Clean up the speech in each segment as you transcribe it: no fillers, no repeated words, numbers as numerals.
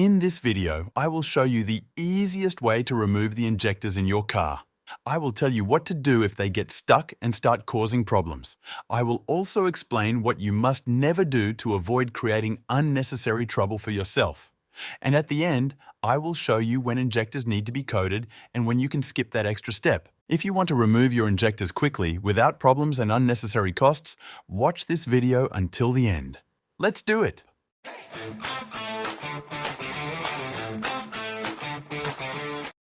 In this video, I will show you the easiest way to remove the injectors in your car. I will tell you what to do if they get stuck and start causing problems. I will also explain what you must never do to avoid creating unnecessary trouble for yourself. And at the end, I will show you when injectors need to be coded and when you can skip that extra step. If you want to remove your injectors quickly without problems and unnecessary costs, watch this video until the end. Let's do it!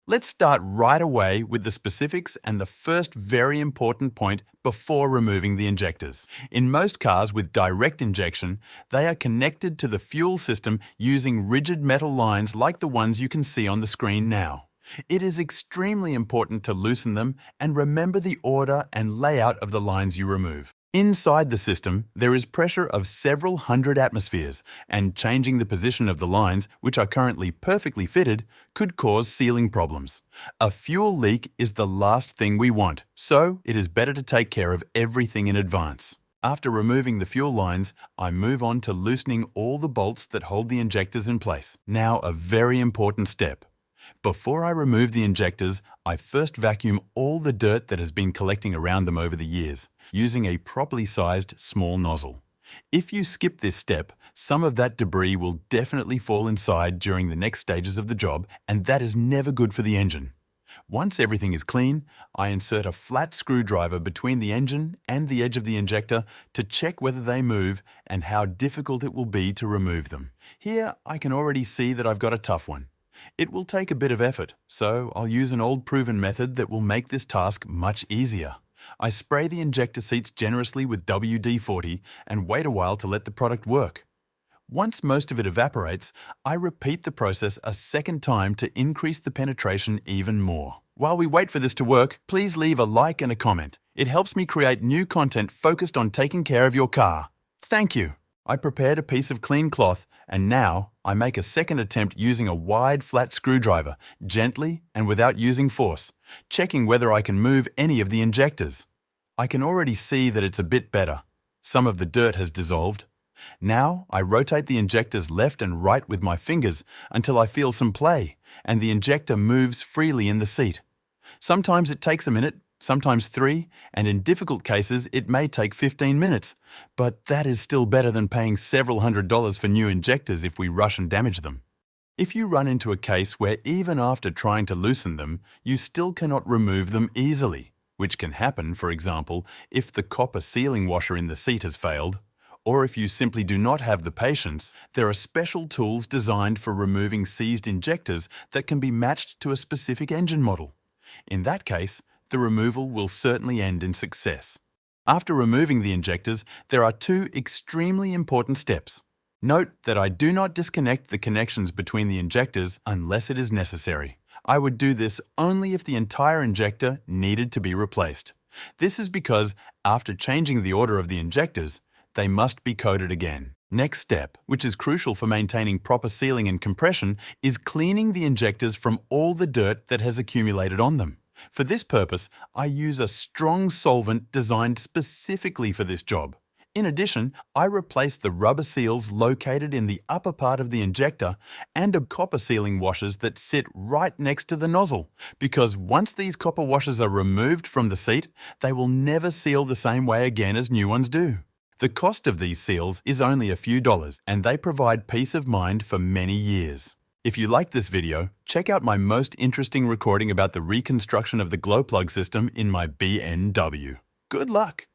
Let's start right away with the specifics and the first very important point before removing the injectors. In most cars with direct injection, they are connected to the fuel system using rigid metal lines like the ones you can see on the screen now. It is extremely important to loosen them and remember the order and layout of the lines you remove. Inside the system, there is pressure of several hundred atmospheres, and changing the position of the lines, which are currently perfectly fitted, could cause sealing problems. A fuel leak is the last thing we want, so it is better to take care of everything in advance. After removing the fuel lines, I move on to loosening all the bolts that hold the injectors in place. Now, a very important step. Before I remove the injectors, I first vacuum all the dirt that has been collecting around them over the years, using a properly sized small nozzle. If you skip this step, some of that debris will definitely fall inside during the next stages of the job, and that is never good for the engine. Once everything is clean, I insert a flat screwdriver between the engine and the edge of the injector to check whether they move and how difficult it will be to remove them. Here, I can already see that I've got a tough one. It will take a bit of effort, so I'll use an old proven method that will make this task much easier. I spray the injector seats generously with WD-40 and wait a while to let the product work. Once most of it evaporates, I repeat the process a second time to increase the penetration even more. While we wait for this to work, please leave a like and a comment. It helps me create new content focused on taking care of your car. Thank you! I prepared a piece of clean cloth, and now I make a second attempt using a wide, flat screwdriver, gently and without using force, checking whether I can move any of the injectors. I can already see that it's a bit better. Some of the dirt has dissolved. Now I rotate the injectors left and right with my fingers until I feel some play, and the injector moves freely in the seat. Sometimes it takes a minute, sometimes 3, and in difficult cases it may take 15 minutes, but that is still better than paying several $100s for new injectors if we rush and damage them. If you run into a case where even after trying to loosen them, you still cannot remove them easily, which can happen, for example, if the copper sealing washer in the seat has failed, or if you simply do not have the patience, there are special tools designed for removing seized injectors that can be matched to a specific engine model. In that case, the removal will certainly end in success. After removing the injectors, there are 2 extremely important steps. Note that I do not disconnect the connections between the injectors unless it is necessary. I would do this only if the entire injector needed to be replaced. This is because, after changing the order of the injectors, they must be coded again. Next step, which is crucial for maintaining proper sealing and compression, is cleaning the injectors from all the dirt that has accumulated on them. For this purpose, I use a strong solvent designed specifically for this job. In addition, I replace the rubber seals located in the upper part of the injector and the copper sealing washers that sit right next to the nozzle, because once these copper washers are removed from the seat, they will never seal the same way again as new ones do. The cost of these seals is only a few dollars, and they provide peace of mind for many years. If you liked this video, check out my most interesting recording about the reconstruction of the glow plug system in my BMW. Good luck!